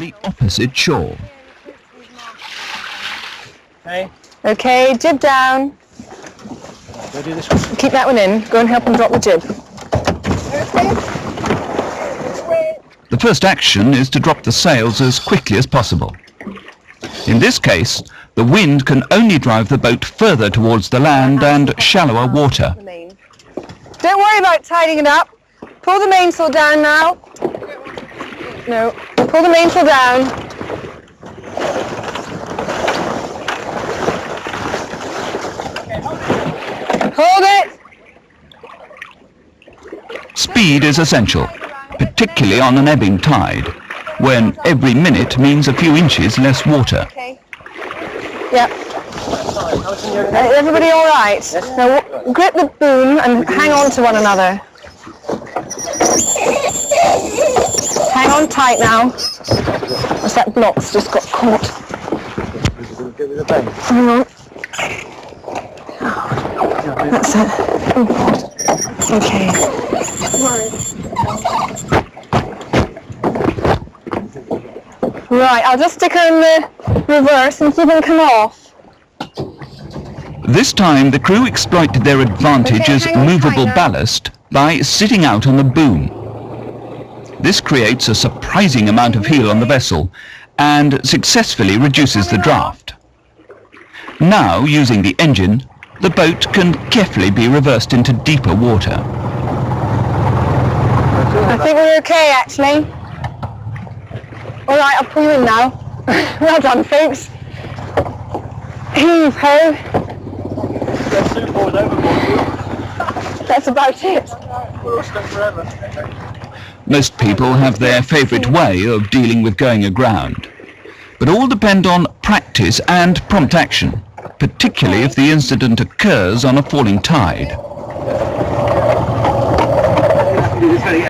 the opposite shore. Okay, jib down. Go do this one. Keep that one in. Go and help him drop the jib. The first action is to drop the sails as quickly as possible. In this case, the wind can only drive the boat further towards the land and shallower water. Don't worry about tidying it up. Pull the mainsail down now. No, pull the mainsail down. Hold it. Speed is essential, particularly on an ebbing tide, when every minute means a few inches less water. Okay. Yep. Everybody all right? Now grip the boom and hang on to one another. Hang on tight now. As that block's just got caught. Hang on. That's it. Okay. Right, I'll just stick her in the reverse and see if it can come off. This time the crew exploited their advantage as movable ballast by sitting out on the boom. This creates a surprising amount of heel on the vessel and successfully reduces the draft. Now, using the engine, the boat can carefully be reversed into deeper water. I think we're okay, actually. All right, I'll pull you in now. Well done, folks. Heave ho. That's about it. Most people have their favourite way of dealing with going aground, but all depend on practice and prompt action, particularly if the incident occurs on a falling tide.